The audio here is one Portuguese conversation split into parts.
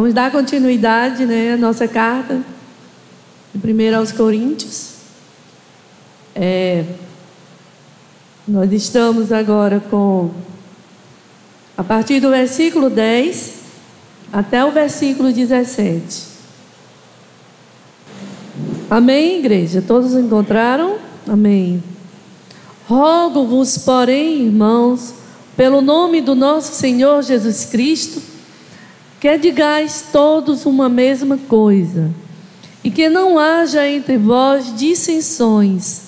Vamos dar continuidade, né, à nossa carta, de 1 aos Coríntios. Nós estamos agora a partir do versículo 10 até o versículo 17. Amém, igreja? Todos encontraram? Amém. Rogo-vos, porém, irmãos, pelo nome do nosso Senhor Jesus Cristo, que digais todos uma mesma coisa, e que não haja entre vós dissensões.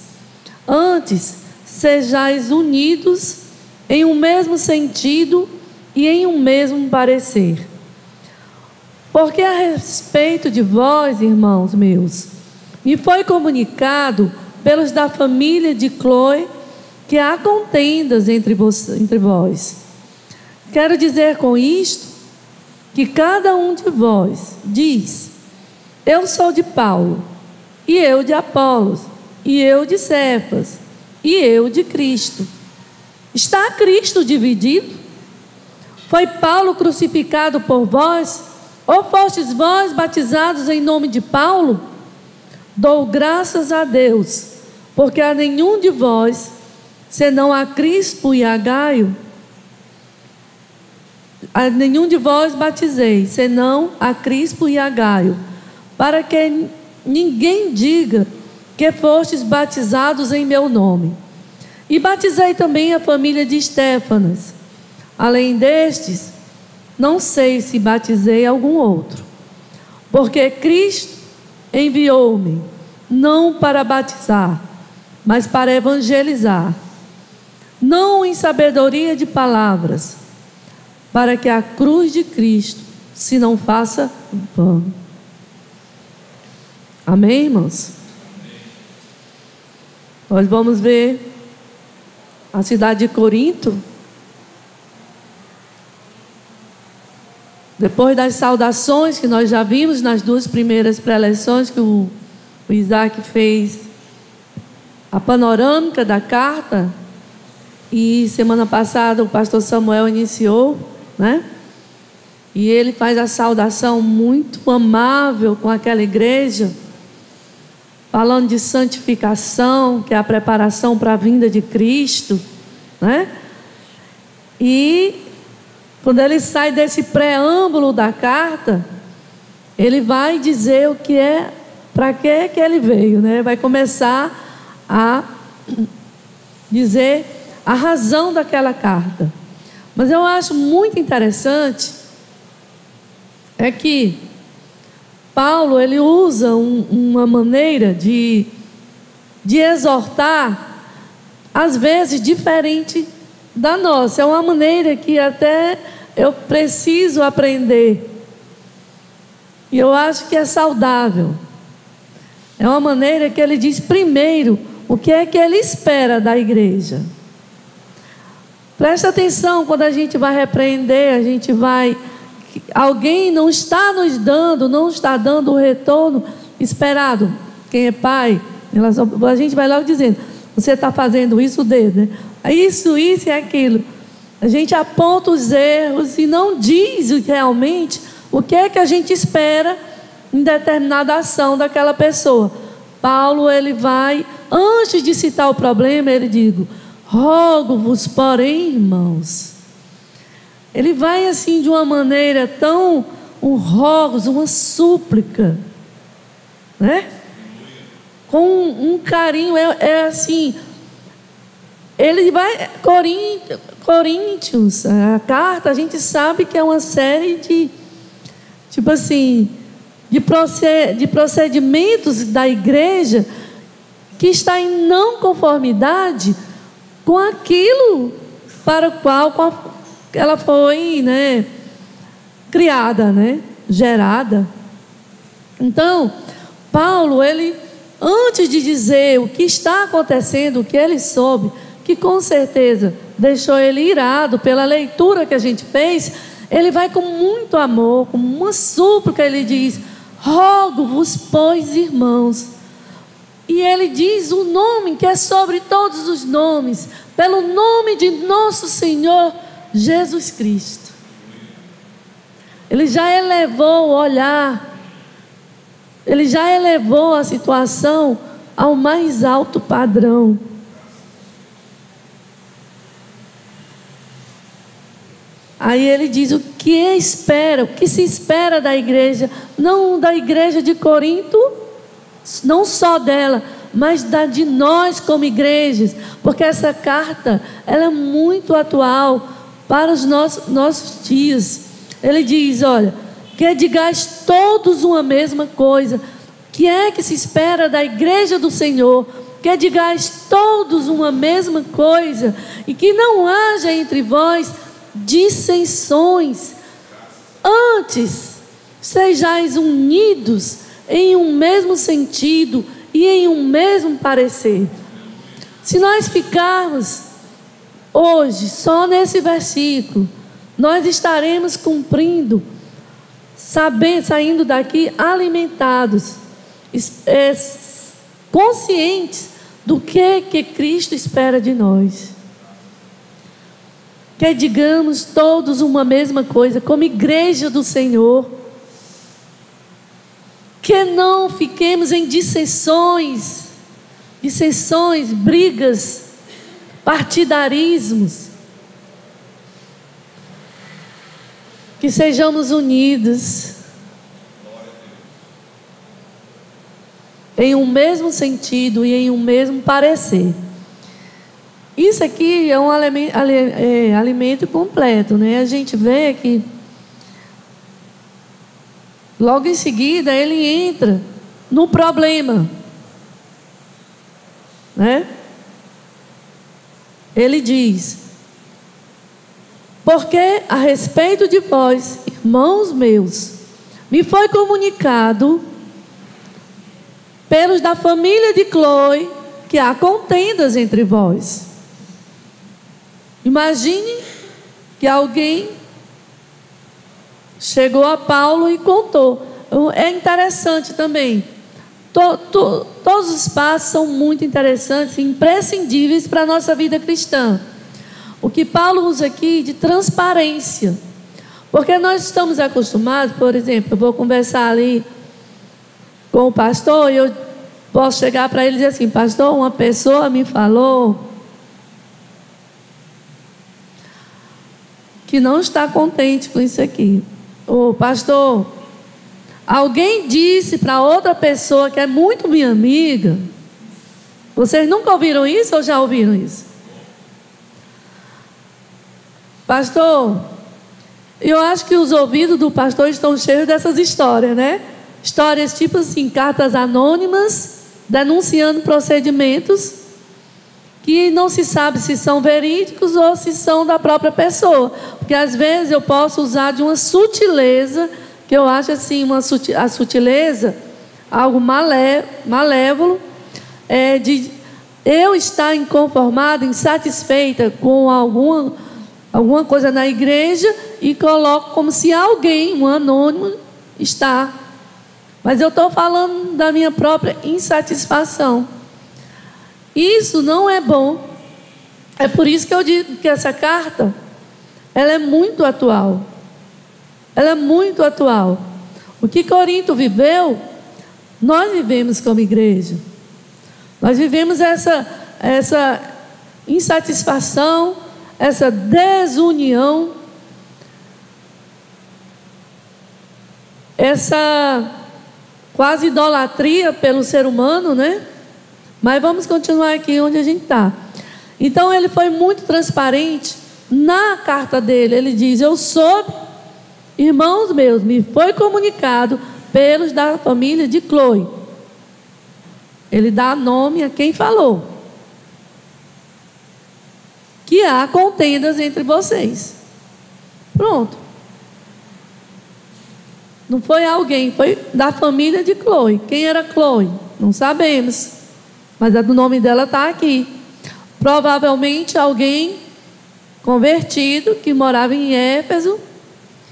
Antes, sejais unidos em um mesmo sentido e em um mesmo parecer. Porque a respeito de vós, irmãos meus, me foi comunicado pelos da família de Cloé que há contendas entre vós. Quero dizer com isto que cada um de vós diz: eu sou de Paulo, e eu de Apolos, e eu de Cefas, e eu de Cristo. Está Cristo dividido? Foi Paulo crucificado por vós? Ou fostes vós batizados em nome de Paulo? Dou graças a Deus, porque a nenhum de vós, senão a Crispo e a Gaio, a nenhum de vós batizei, senão a Crispo e a Gaio, para que ninguém diga que fostes batizados em meu nome. E batizei também a família de Estéfanas. Além destes, não sei se batizei algum outro, porque Cristo enviou-me, não para batizar, mas para evangelizar, não em sabedoria de palavras, para que a cruz de Cristo se não faça vã. Amém, irmãos? Nós vamos ver a cidade de Corinto. Depois das saudações que nós já vimos nas duas primeiras preleções que o Isaac fez, a panorâmica da carta, e semana passada o pastor Samuel iniciou, né? E ele faz a saudação muito amável com aquela igreja, falando de santificação, que é a preparação para a vinda de Cristo, né? E quando ele sai desse preâmbulo da carta, ele vai dizer o que é, para que ele veio, né? Vai começar a dizer a razão daquela carta. Mas eu acho muito interessante é que Paulo, ele usa uma maneira de exortar, às vezes diferente da nossa. É uma maneira que até eu preciso aprender, e eu acho que é saudável. É uma maneira que ele diz primeiro o que é que ele espera da igreja. Presta atenção, quando a gente vai repreender, alguém não está dando o retorno esperado. Quem é pai, a gente vai logo dizendo: você está fazendo isso, o dedo, né? Isso e aquilo. A gente aponta os erros e não diz realmente o que é que a gente espera em determinada ação daquela pessoa. Paulo, ele vai, antes de citar o problema, ele diz: rogo-vos, porém, irmãos. Ele vai assim de uma maneira tão, rogos, uma súplica, né? Com um carinho, assim. Ele vai, Coríntios, a carta, a gente sabe que é uma série de, tipo assim, de procedimentos da igreja que está em não conformidade com aquilo para o qual ela foi, né, criada, né, gerada. Então, Paulo, ele, antes de dizer o que está acontecendo, o que ele soube, que com certeza deixou ele irado pela leitura que a gente fez, ele vai com muito amor, com uma súplica, ele diz: rogo-vos, pois, irmãos. E ele diz o nome que é sobre todos os nomes, pelo nome de nosso Senhor Jesus Cristo. Ele já elevou o olhar, Ele já elevou a situação ao mais alto padrão. Aí ele diz o que espera, o que se espera da igreja, não da igreja de Corinto, não só dela, mas de nós como igrejas, porque essa carta ela é muito atual para os nossos dias. Ele diz, olha, que digais todos uma mesma coisa. O que é que se espera da igreja do Senhor? Que digais todos uma mesma coisa, e que não haja entre vós dissensões. Antes, sejais unidos em um mesmo sentido e em um mesmo parecer. Se nós ficarmos hoje só nesse versículo, nós estaremos cumprindo, saindo daqui alimentados, conscientes do que Cristo espera de nós. Que digamos todos uma mesma coisa, como igreja do Senhor. Que não fiquemos em dissensões, brigas, partidarismos. Que sejamos unidos em um mesmo sentido e em um mesmo parecer. Isso aqui é um alimento completo, né? A gente vê que logo em seguida ele entra no problema, né? Ele diz: porque a respeito de vós, irmãos meus, me foi comunicado pelos da família de Cloe que há contendas entre vós. Imagine que alguém chegou a Paulo e contou. É interessante também. Todos os passos são muito interessantes e imprescindíveis para a nossa vida cristã. O que Paulo usa aqui de transparência. Porque nós estamos acostumados, por exemplo, eu vou conversar ali com o pastor e eu posso chegar para ele e dizer assim: pastor, uma pessoa me falou que não está contente com isso aqui. Ô pastor, alguém disse para outra pessoa que é muito minha amiga. Vocês nunca ouviram isso ou já ouviram isso? Pastor, eu acho que os ouvidos do pastor estão cheios dessas histórias, né? Histórias tipo assim, cartas anônimas, denunciando procedimentos que não se sabe se são verídicos ou se são da própria pessoa. Porque às vezes eu posso usar de uma sutileza, que eu acho assim, a sutileza, algo malévolo, de eu estar inconformada, insatisfeita com alguma coisa na igreja e coloco como se alguém, um anônimo, está. Mas eu estou falando da minha própria insatisfação. Isso não é bom. É por isso que eu digo que essa carta, ela é muito atual. Ela é muito atual. O que Corinto viveu, nós vivemos como igreja. Nós vivemos essa insatisfação, essa desunião, essa quase idolatria pelo ser humano, né? Mas vamos continuar aqui onde a gente está. Então ele foi muito transparente na carta dele. Ele diz: eu soube, irmãos meus, me foi comunicado pelos da família de Cloe. Ele dá nome a quem falou que há contendas entre vocês. Pronto. Não foi alguém, foi da família de Cloe. Quem era Cloe? Não sabemos, mas o nome dela está aqui. Provavelmente alguém convertido que morava em Éfeso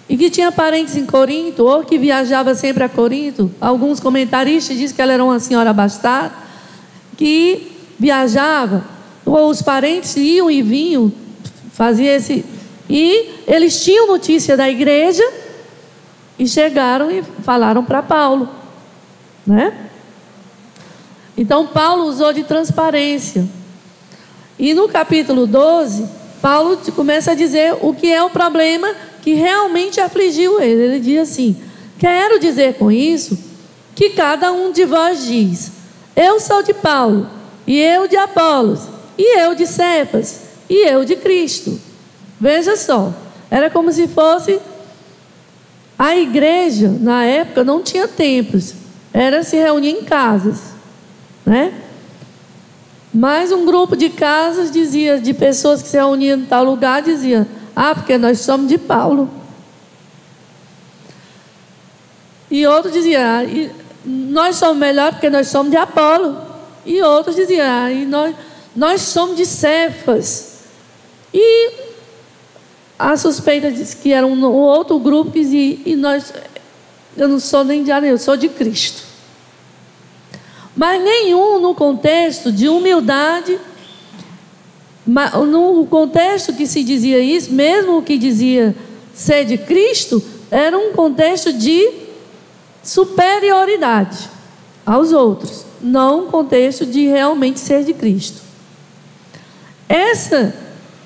e que tinha parentes em Corinto, ou que viajava sempre a Corinto. Alguns comentaristas dizem que ela era uma senhora abastada que viajava, ou os parentes iam e vinham, fazia esse, e eles tinham notícia da igreja e chegaram e falaram para Paulo, né? Então Paulo usou de transparência. E no capítulo 12, Paulo começa a dizer o que é o problema que realmente afligiu ele. Ele diz assim: quero dizer com isso que cada um de vós diz: eu sou de Paulo, e eu de Apolos, e eu de Cefas, e eu de Cristo. Veja só, era como se fosse a igreja. Na época não tinha templos, era se reunir em casas, né? Mas um grupo de casas dizia, de pessoas que se reuniam em tal lugar, dizia: ah, porque nós somos de Paulo. E outros diziam: ah, nós somos melhor porque nós somos de Apolo. E outros diziam: ah, e nós somos de Cefas. E a suspeita disse que era um outro grupo que dizia: eu não sou nem de Areia, eu sou de Cristo. Mas nenhum no contexto de humildade, no contexto que se dizia isso, mesmo o que dizia ser de Cristo, era um contexto de superioridade aos outros, não um contexto de realmente ser de Cristo. Essa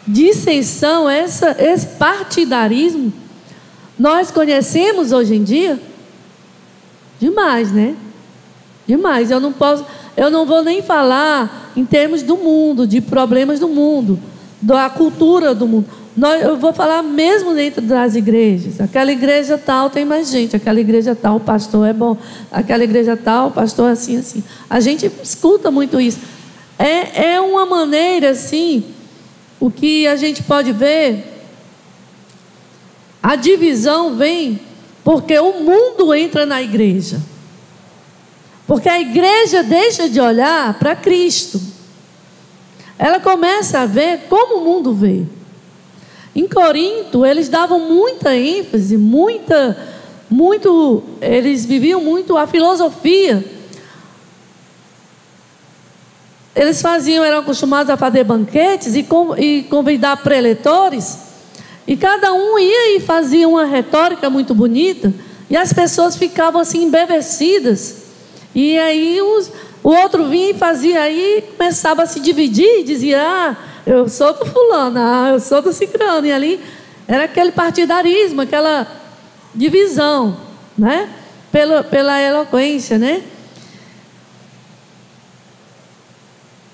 dissensão, esse partidarismo, nós conhecemos hoje em dia demais, né? Demais. Eu não vou nem falar em termos do mundo, de problemas do mundo, da cultura do mundo. Eu vou falar mesmo dentro das igrejas. Aquela igreja tal tem mais gente, aquela igreja tal o pastor é bom, aquela igreja tal o pastor é assim, assim. A gente escuta muito isso. É uma maneira assim, o que a gente pode ver, a divisão vem porque o mundo entra na igreja. Porque a igreja deixa de olhar para Cristo. Ela começa a ver como o mundo vê. Em Corinto, eles davam muita ênfase, eles viviam muito a filosofia. Eles eram acostumados a fazer banquetes e convidar preletores. E cada um ia e fazia uma retórica muito bonita. E as pessoas ficavam assim embevecidas. E aí o outro vinha e fazia, aí começava a se dividir e dizia: ah, eu sou do fulano, ah, eu sou do ciclano. E ali era aquele partidarismo, aquela divisão, né? Pela eloquência, né?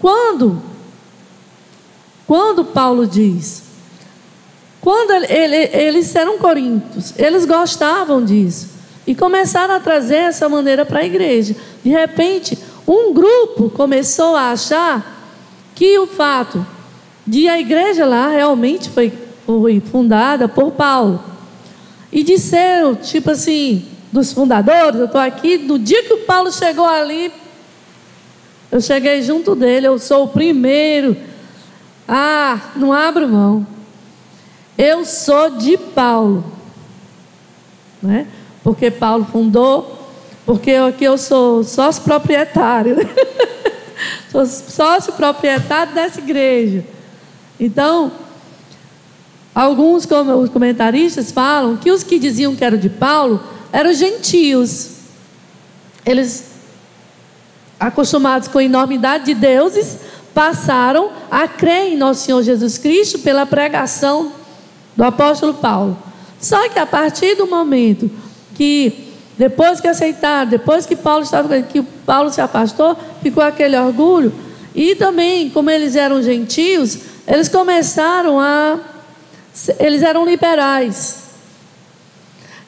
Quando Paulo diz, quando eles eram coríntios, eles gostavam disso. E começaram a trazer essa maneira para a igreja. De repente, um grupo começou a achar que o fato de a igreja lá realmente foi fundada por Paulo. E disseram, tipo assim, dos fundadores: eu estou aqui, no dia que o Paulo chegou ali, eu cheguei junto dele, eu sou o primeiro. Ah, não abro mão. Eu sou de Paulo. Né? Porque Paulo fundou, porque aqui eu sou sócio proprietário. Sou sócio proprietário dessa igreja. Então, alguns comentaristas falam que os que diziam que eram de Paulo eram gentios. Eles, acostumados com a enormidade de deuses, passaram a crer em nosso Senhor Jesus Cristo pela pregação do apóstolo Paulo. Só que a partir do momento que, depois que aceitaram, depois que Paulo se afastou, ficou aquele orgulho. E também, como eles eram gentios, eles eles eram liberais.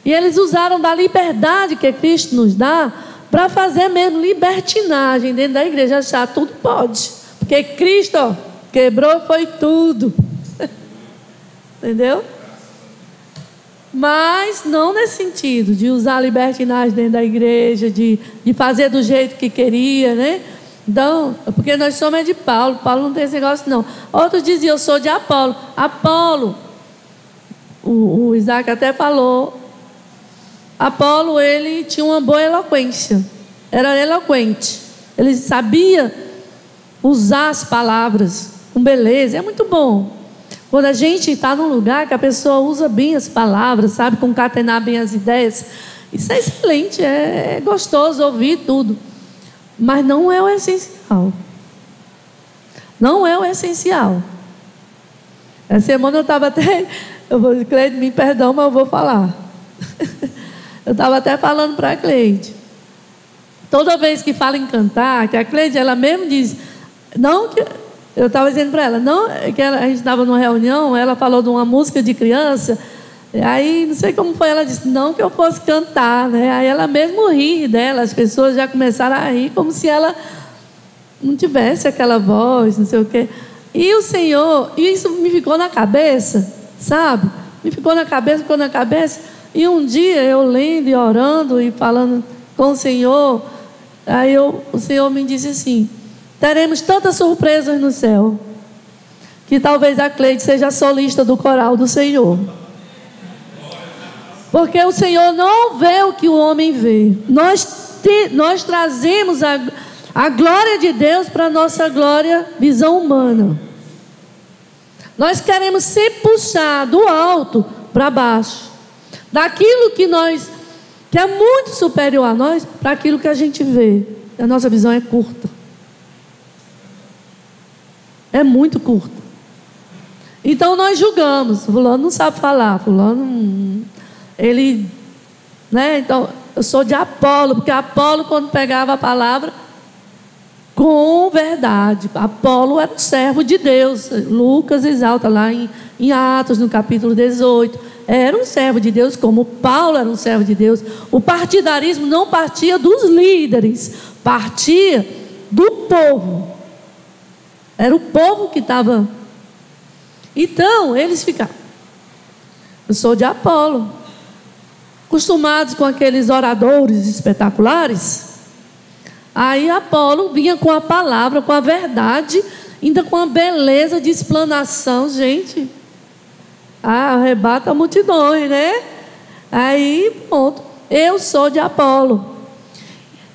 E eles usaram da liberdade que Cristo nos dá para fazer mesmo libertinagem dentro da igreja, achar tudo pode. Porque Cristo quebrou foi tudo. Entendeu? Mas não nesse sentido de usar a libertinagem dentro da igreja, de fazer do jeito que queria, né? Então, porque nós somos de Paulo. Paulo não tem esse negócio não. Outros diziam: eu sou de Apolo. Apolo, o Isaac até falou, Apolo, ele tinha uma boa eloquência, era eloquente, ele sabia usar as palavras com beleza, é muito bom. Quando a gente está num lugar que a pessoa usa bem as palavras, sabe concatenar bem as ideias, isso é excelente, é gostoso ouvir tudo. Mas não é o essencial. Não é o essencial. Essa semana eu estava até... Cleide, me perdão, mas eu vou falar. Eu estava até falando para a Cleide. Toda vez que fala em cantar, que a Cleide, ela mesmo diz... Não que... Eu estava dizendo para ela, não, que a gente estava numa reunião, ela falou de uma música de criança, aí não sei como foi, ela disse, não que eu fosse cantar, né? Aí ela mesmo ri dela, as pessoas já começaram a rir, como se ela não tivesse aquela voz, não sei o quê. E o Senhor, e isso me ficou na cabeça, sabe? Me ficou na cabeça, e um dia eu lendo e orando e falando com o Senhor, aí o Senhor me disse assim, teremos tantas surpresas no céu, que talvez a Cleide seja a solista do coral do Senhor. Porque o Senhor não vê o que o homem vê. Nós trazemos a glória de Deus para a nossa glória, visão humana. Nós queremos se puxar do alto para baixo. Daquilo que é muito superior a nós, para aquilo que a gente vê. A nossa visão é curta. É muito curto. Então nós julgamos. Fulano não sabe falar. Fulano, ele, né? Então, eu sou de Apolo, porque Apolo, quando pegava a palavra, com verdade. Apolo era um servo de Deus. Lucas exalta lá em Atos, no capítulo 18. Era um servo de Deus, como Paulo era um servo de Deus. O partidarismo não partia dos líderes, partia do povo. Era o povo que estava... Então, eles ficaram... Eu sou de Apolo. Acostumados com aqueles oradores espetaculares. Aí Apolo vinha com a palavra, com a verdade, ainda com a beleza de explanação. Gente, arrebata multidões, né? Aí, pronto. Eu sou de Apolo.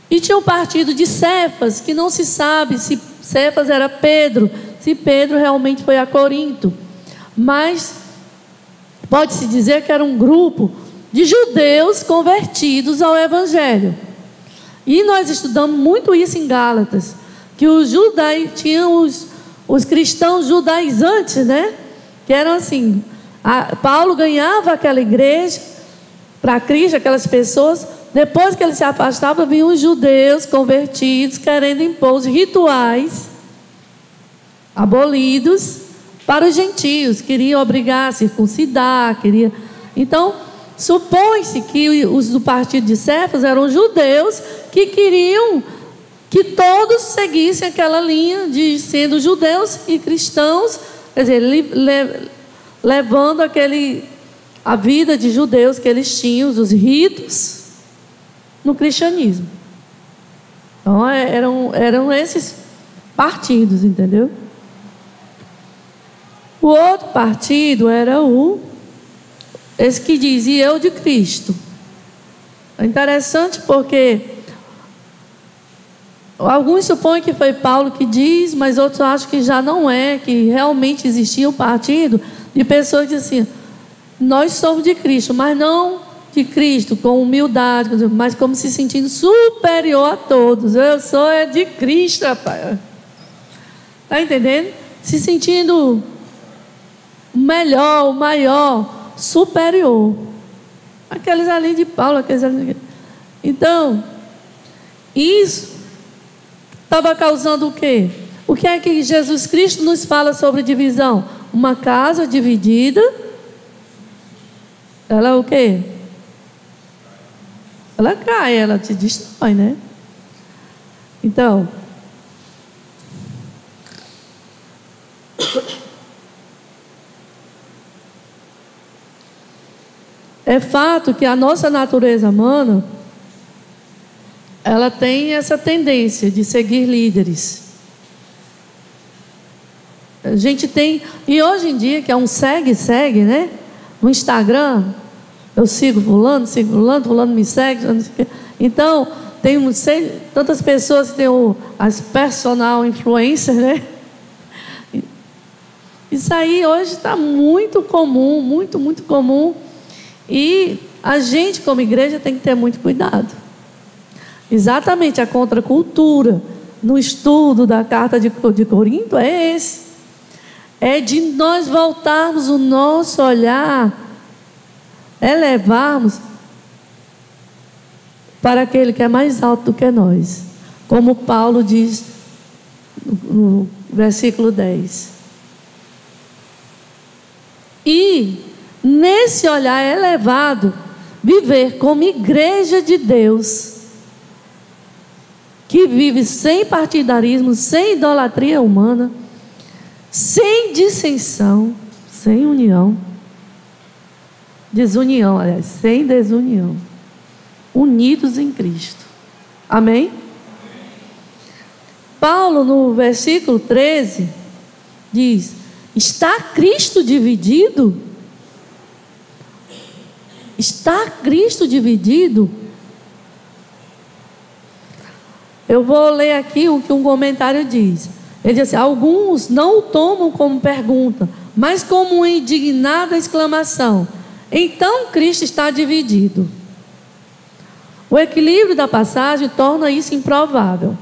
E tinha um partido de Cefas, que não se sabe se Cefas era Pedro, se Pedro realmente foi a Corinto. Mas pode-se dizer que era um grupo de judeus convertidos ao Evangelho. E nós estudamos muito isso em Gálatas, que os judaicos tinham os cristãos judaizantes, né? Que eram assim, Paulo ganhava aquela igreja para Cristo, aquelas pessoas. Depois que ele se afastava, vinham os judeus convertidos, querendo impor os rituais abolidos para os gentios. Queriam obrigar a circuncidar, Então, supõe-se que os do partido de Cefas eram judeus que queriam que todos seguissem aquela linha de sendo judeus e cristãos, quer dizer, levando a vida de judeus que eles tinham, os ritos, no cristianismo. Então eram esses partidos, entendeu? O outro partido era esse que dizia eu de Cristo. É interessante porque alguns supõem que foi Paulo que diz, mas outros acham que já não é, que realmente existia um partido de pessoas que dizem assim, nós somos de Cristo, mas não de Cristo, com humildade, mas como se sentindo superior a todos. Eu sou de Cristo, rapaz. Está entendendo? Se sentindo melhor, maior, superior. Aqueles ali de Paulo, aqueles ali. Então, isso estava causando o quê? O que é que Jesus Cristo nos fala sobre divisão? Uma casa dividida, ela é o quê? Ela cai, ela te destrói, né? Então, é fato que a nossa natureza humana, ela tem essa tendência de seguir líderes. A gente tem, e hoje em dia, que é um segue, né? No Instagram, eu sigo fulano, fulano me segue. Então, tem tantas pessoas que têm as personal influencers, né? Isso aí hoje está muito comum, muito comum. E a gente, como igreja, tem que ter muito cuidado. Exatamente, a contracultura no estudo da carta de Corinto é esse. É de nós voltarmos o nosso olhar, elevarmos para aquele que é mais alto do que nós. Como Paulo diz no versículo 10. E nesse olhar elevado, viver como igreja de Deus, que vive sem partidarismo, sem idolatria humana, sem dissensão, sem união, desunião, aliás, sem desunião, unidos em Cristo. Amém? Paulo, no versículo 13, diz: está Cristo dividido? Está Cristo dividido? Eu vou ler aqui o que um comentário diz. Ele diz assim: alguns não o tomam como pergunta, mas como uma indignada exclamação. Então Cristo está dividido. O equilíbrio da passagem torna isso improvável.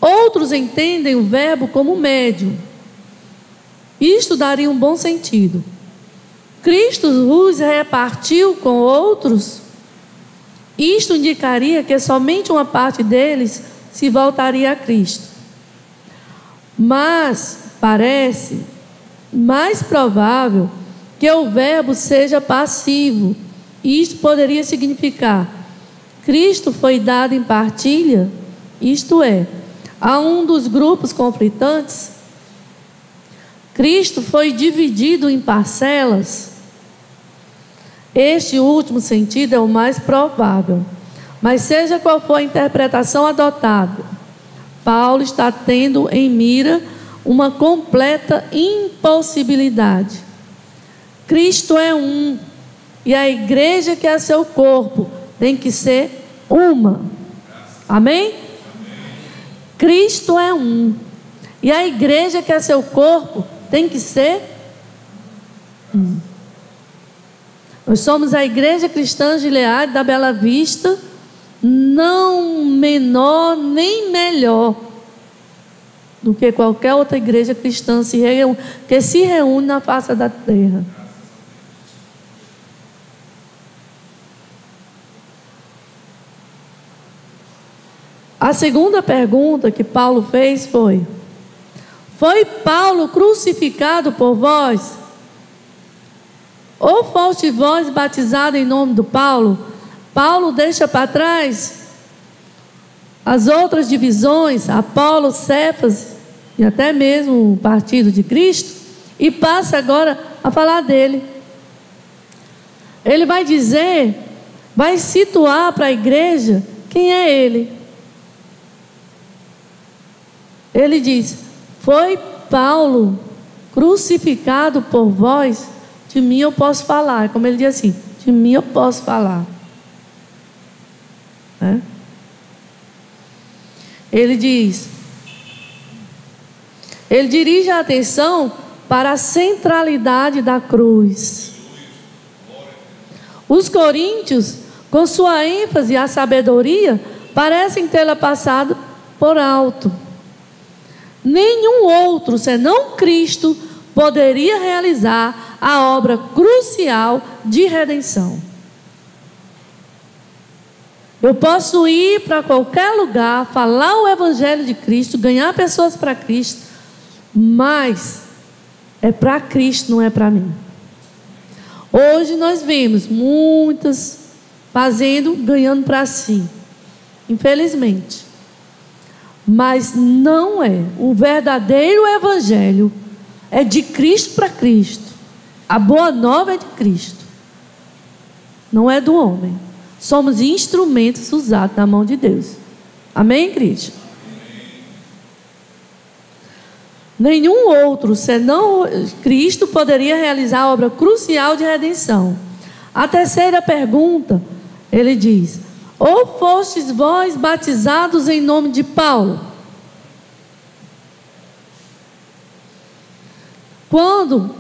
Outros entendem o verbo como médio. Isto daria um bom sentido. Cristo os repartiu com outros. Isto indicaria que somente uma parte deles se voltaria a Cristo. Mas parece mais provável que o verbo seja passivo. Isto poderia significar: Cristo foi dado em partilha, isto é, a um dos grupos conflitantes. Cristo foi dividido em parcelas. Este último sentido é o mais provável. Mas seja qual for a interpretação adotada, Paulo está tendo em mira uma completa impossibilidade. Cristo é um, e a igreja, que é seu corpo, tem que ser uma. Amém? Cristo é um, e a igreja, que é seu corpo, tem que ser um. Nós somos a Igreja Cristã Gileade da Bela Vista, não menor nem melhor do que qualquer outra igreja cristã que se reúne na face da terra. A segunda pergunta que Paulo fez foi: foi Paulo crucificado por vós? Ou foste vós batizados em nome do Paulo? Paulo deixa para trás as outras divisões, Apolo, Cefas e até mesmo o partido de Cristo, e passa agora a falar dele. Ele vai dizer, vai situar para a igreja quem é ele. Ele diz: foi Paulo crucificado por vós? De mim eu posso falar. Como ele diz assim: de mim eu posso falar. Ele diz, ele dirige a atenção para a centralidade da cruz. Os coríntios, com sua ênfase e a sabedoria, parecem tê-la passado por alto. Nenhum outro senão Cristo poderia realizar a obra crucial de redenção. Eu posso ir para qualquer lugar, falar o evangelho de Cristo, ganhar pessoas para Cristo, mas é para Cristo, não é para mim. Hoje nós vemos muitas ganhando para si, infelizmente. Mas não é. O verdadeiro evangelho é de Cristo para Cristo. A boa nova é de Cristo, não é do homem. Somos instrumentos usados na mão de Deus. Amém, Cristo? Nenhum outro senão Cristo poderia realizar a obra crucial de redenção. A terceira pergunta, ele diz: ou fostes vós batizados em nome de Paulo? Quando,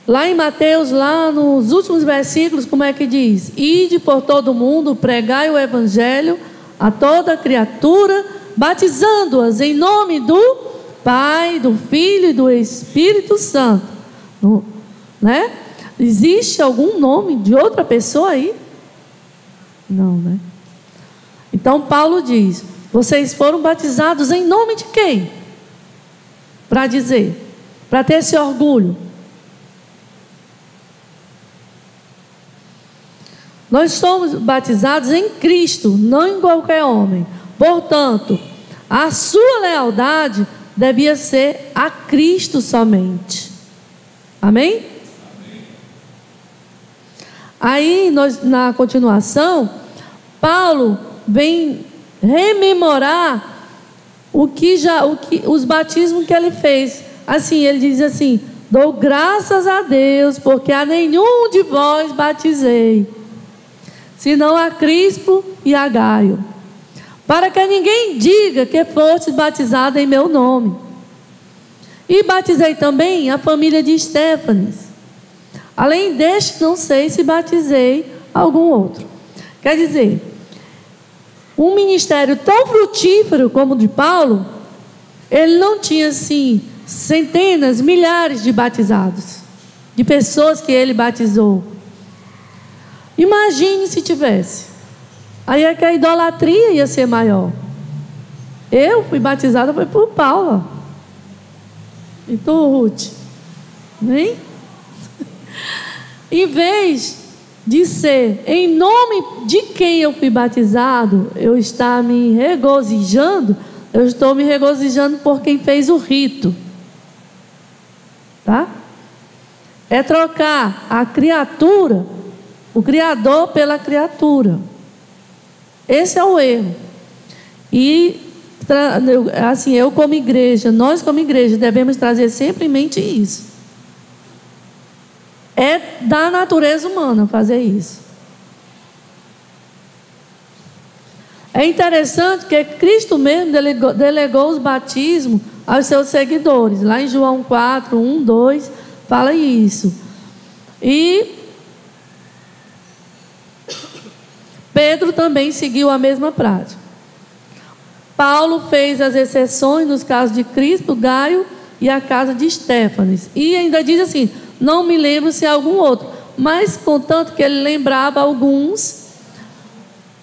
lá em Mateus, lá nos últimos versículos, como é que diz? Ide por todo mundo, pregai o evangelho a toda criatura, batizando-as em nome do Pai, do Filho e do Espírito Santo. Né? Existe algum nome de outra pessoa aí? Não, né? Então Paulo diz: vocês foram batizados em nome de quem? Para dizer, para ter esse orgulho. Nós somos batizados em Cristo, não em qualquer homem. Portanto, a sua lealdade devia ser a Cristo somente. Amém? Aí, na continuação, Paulo vem rememorar os batismos que ele fez. Assim, ele diz assim: dou graças a Deus, porque a nenhum de vós batizei, senão a Crispo e a Gaio, para que ninguém diga que foste batizado em meu nome. E batizei também a família de Estéfanes. Além deste, não sei se batizei algum outro. Quer dizer, um ministério tão frutífero como o de Paulo, ele não tinha assim centenas, milhares de batizados, de pessoas que ele batizou. Imagine se tivesse. Aí é que a idolatria ia ser maior. Eu fui batizada foi por Paula. E tu, Ruth? Nem? Em vez de ser em nome de quem eu fui batizado, eu estar me regozijando, eu estou me regozijando por quem fez o rito. Tá? É trocar a criatura, o Criador, pela criatura. Esse é o erro. E assim, eu como igreja, nós como igreja devemos trazer sempre em mente isso. É da natureza humana fazer isso. É interessante que Cristo mesmo delegou os batismos aos seus seguidores. Lá em João 4, 1, 2, fala isso. E Pedro também seguiu a mesma prática. Paulo fez as exceções nos casos de Crispo, Gaio e a casa de Estéfanes. E ainda diz assim: não me lembro se há algum outro. Mas contanto que ele lembrava alguns,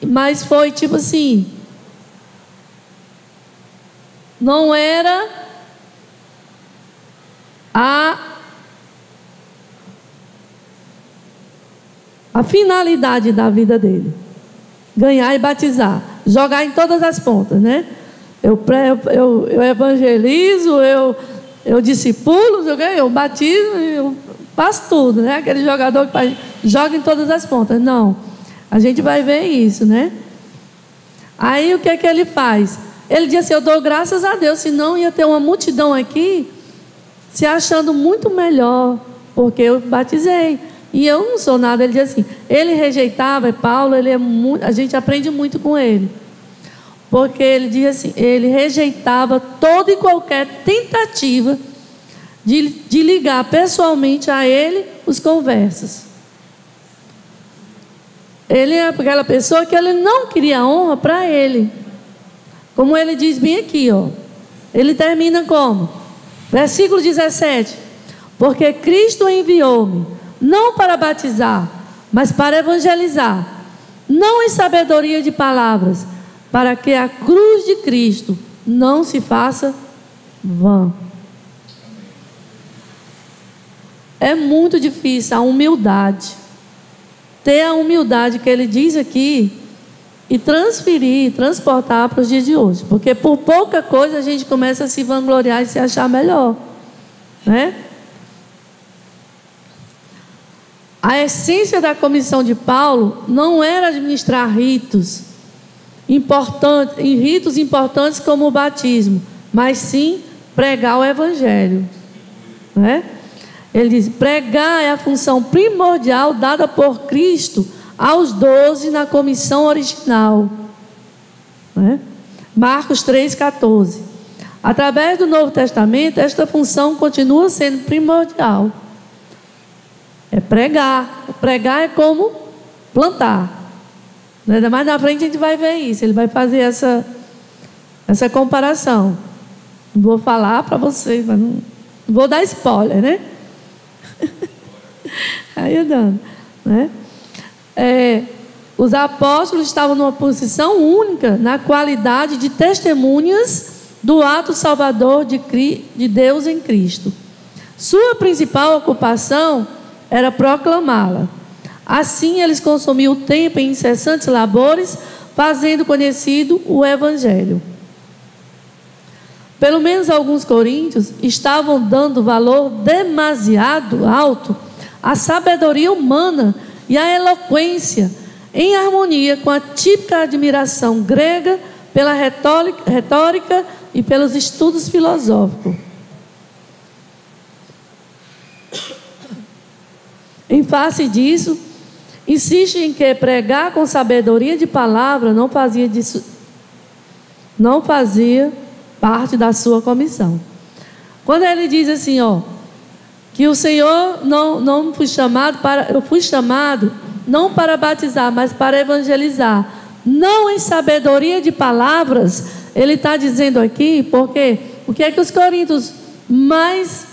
mas foi tipo assim, não era a finalidade da vida dele. Ganhar e batizar, jogar em todas as pontas, né? Eu evangelizo, eu discipulo, eu batizo, eu faço tudo, né? Aquele jogador que joga em todas as pontas. Não, a gente vai ver isso, né? Aí o que é que ele faz? Ele diz assim: eu dou graças a Deus, senão ia ter uma multidão aqui se achando muito melhor, porque eu batizei. E eu não sou nada. Ele diz assim, ele rejeitava, Paulo, a gente aprende muito com ele. Porque ele diz assim, ele rejeitava toda e qualquer tentativa de ligar pessoalmente a ele os conversos. Ele é aquela pessoa que ele não queria honra para ele. Como ele diz bem aqui, ó. Ele termina como? Versículo 17. Porque Cristo enviou-me, não para batizar, mas para evangelizar, não em sabedoria de palavras, para que a cruz de Cristo não se faça vã. É muito difícil a humildade, ter a humildade que ele diz aqui e transportar para os dias de hoje, porque por pouca coisa a gente começa a se vangloriar e se achar melhor, né? A essência da comissão de Paulo não era administrar ritos importantes como o batismo, mas sim pregar o evangelho, né? Ele diz: pregar é a função primordial dada por Cristo aos 12 na comissão original, né? Marcos 3,14. Através do Novo Testamento, esta função continua sendo primordial. É pregar. Pregar é como plantar. Mais na frente a gente vai ver isso. Ele vai fazer essa comparação. Não vou falar para vocês, mas não vou dar spoiler, né? Aí andando, né? Os apóstolos estavam numa posição única na qualidade de testemunhas do ato salvador de Deus em Cristo. Sua principal ocupação era proclamá-la. Assim, eles consumiam o tempo em incessantes labores, fazendo conhecido o Evangelho. Pelo menos alguns coríntios estavam dando valor demasiado alto à sabedoria humana e à eloquência, em harmonia com a típica admiração grega pela retórica e pelos estudos filosóficos. Em face disso, insiste em que pregar com sabedoria de palavra não fazia parte da sua comissão. Quando ele diz assim, que o Senhor não fui chamado eu fui chamado não para batizar, mas para evangelizar, não em sabedoria de palavras. Ele está dizendo aqui, porque o que é que os coríntios mais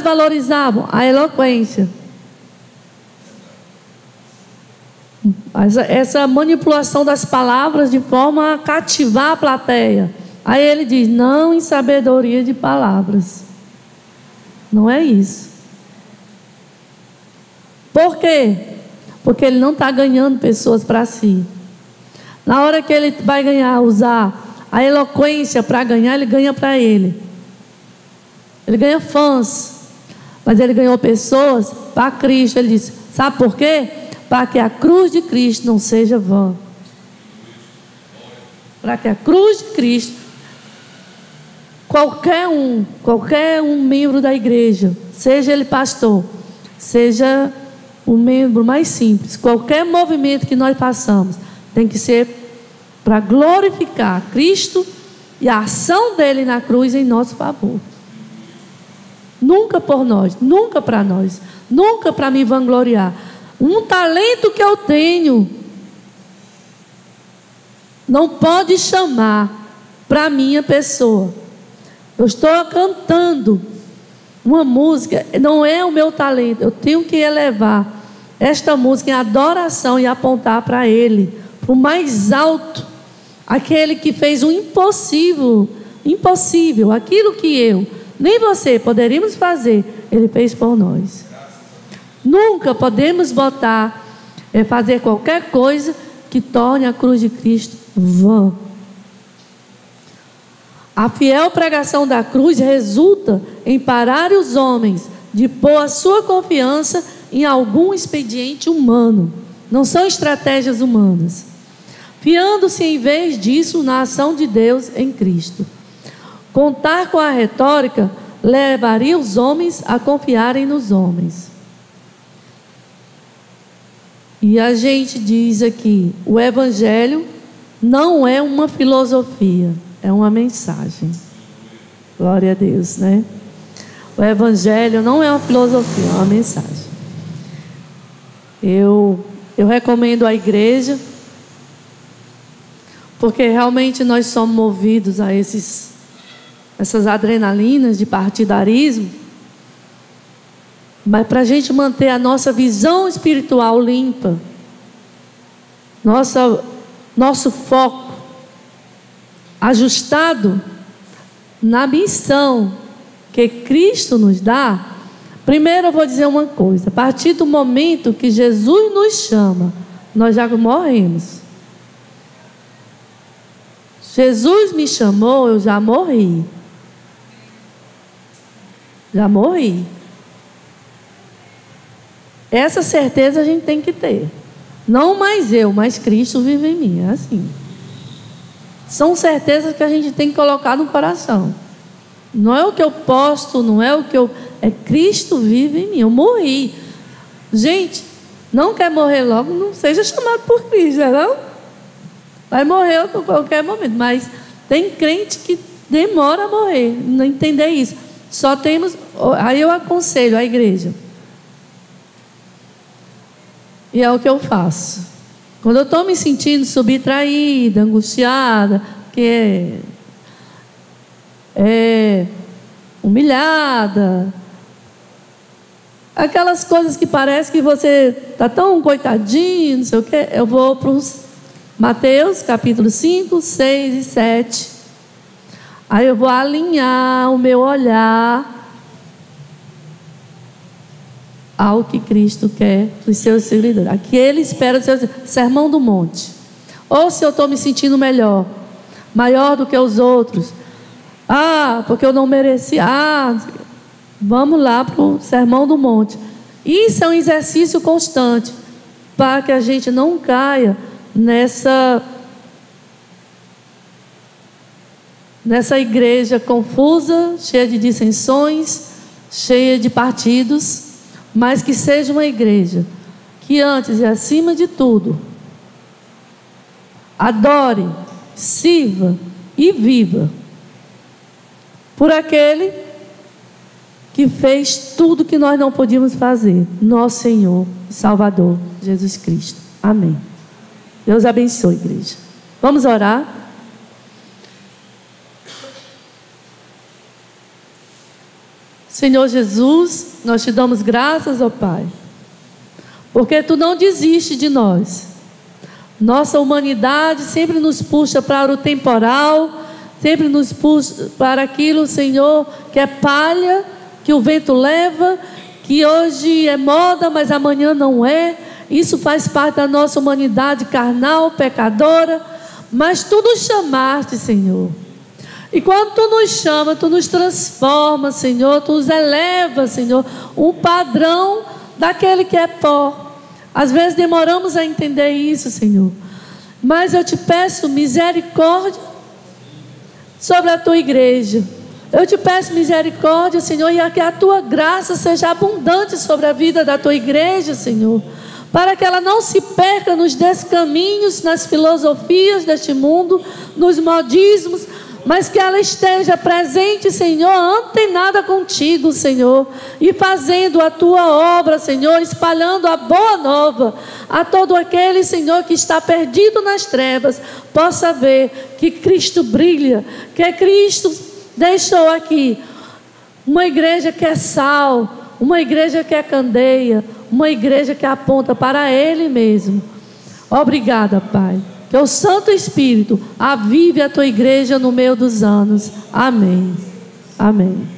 valorizavam? A eloquência. Essa manipulação das palavras de forma a cativar a plateia. Aí ele diz, não em sabedoria de palavras. Não é isso. Por quê? Porque ele não está ganhando pessoas para si. Na hora que ele vai usar a eloquência para ganhar, ele ganha para ele. Ele ganha fãs. Mas ele ganhou pessoas para Cristo. Ele disse, sabe por quê? Para que a cruz de Cristo não seja vã. Para que a cruz de Cristo, qualquer um membro da igreja, seja ele pastor, seja o membro mais simples, qualquer movimento que nós façamos, tem que ser para glorificar Cristo e a ação dele na cruz em nosso favor. Nunca por nós, nunca para nós, nunca para me vangloriar. Um talento que eu tenho não pode chamar para minha pessoa. Eu estou cantando uma música, não é o meu talento. Eu tenho que elevar esta música em adoração e apontar para Ele, para o mais alto, aquele que fez o impossível, aquilo que eu, nem você poderíamos fazer, Ele fez por nós. Nunca podemos fazer qualquer coisa que torne a cruz de Cristo vã. A fiel pregação da cruz resulta em parar os homens de pôr a sua confiança em algum expediente humano. Não são estratégias humanas. Fiando-se em vez disso na ação de Deus em Cristo. Contar com a retórica levaria os homens a confiarem nos homens. E a gente diz aqui, o Evangelho não é uma filosofia, é uma mensagem. Glória a Deus, né? O Evangelho não é uma filosofia, é uma mensagem. Eu recomendo à igreja, porque realmente nós somos movidos a essas adrenalinas de partidarismo, mas para a gente manter a nossa visão espiritual limpa, nosso foco ajustado na missão que Cristo nos dá. Primeiro eu vou dizer uma coisa: a partir do momento que Jesus nos chama, nós já morremos. Jesus me chamou, eu já morri. Já morri. Essa certeza a gente tem que ter. Não mais eu, mas Cristo vive em mim. É assim. São certezas que a gente tem que colocar no coração. Não é o que eu posto, não é o que eu... É Cristo vive em mim. Eu morri. Gente, não quer morrer logo, não seja chamado por Cristo, não? Vai morrer a qualquer momento. Mas Tem crente que demora a morrer, não entender isso. Só temos, aí eu aconselho a igreja. E é o que eu faço. Quando eu estou me sentindo subtraída, angustiada, humilhada, aquelas coisas que parece que você está tão coitadinho, não sei o quê, eu vou para os Mateus capítulo 5, 6 e 7. Aí eu vou alinhar o meu olhar ao que Cristo quer dos seus seguidores. Aqui ele espera o seu sermão do monte. Ou se eu estou me sentindo melhor, maior do que os outros, porque eu não mereci, vamos lá para o sermão do monte. Isso é um exercício constante, para que a gente não caia nessa igreja confusa, cheia de dissensões, cheia de partidos, mas que seja uma igreja que antes e acima de tudo adore, sirva e viva por aquele que fez tudo que nós não podíamos fazer, nosso Senhor e Salvador Jesus Cristo. Amém. Deus abençoe, igreja. Vamos orar. Senhor Jesus, nós te damos graças, ó Pai, porque Tu não desiste de nós. Nossa humanidade sempre nos puxa para o temporal, sempre nos puxa para aquilo, Senhor, que é palha, que o vento leva, que hoje é moda, mas amanhã não é. Isso faz parte da nossa humanidade carnal, pecadora, mas Tu nos chamaste, Senhor. E quando Tu nos chama, Tu nos transforma, Senhor, Tu nos eleva, Senhor, um padrão daquele que é pó. Às vezes demoramos a entender isso, Senhor, mas eu Te peço misericórdia sobre a Tua igreja. Eu Te peço misericórdia, Senhor, e que a Tua graça seja abundante sobre a vida da Tua igreja, Senhor, para que ela não se perca nos descaminhos, nas filosofias deste mundo, nos modismos, mas que ela esteja presente, Senhor, antenada contigo, Senhor, e fazendo a Tua obra, Senhor, espalhando a boa nova a todo aquele, Senhor, que está perdido nas trevas, possa ver que Cristo brilha, que Cristo deixou aqui uma igreja que é sal, uma igreja que é candeia, uma igreja que aponta para Ele mesmo. Obrigada, Pai. Que o Santo Espírito avive a Tua igreja no meio dos anos. Amém. Amém.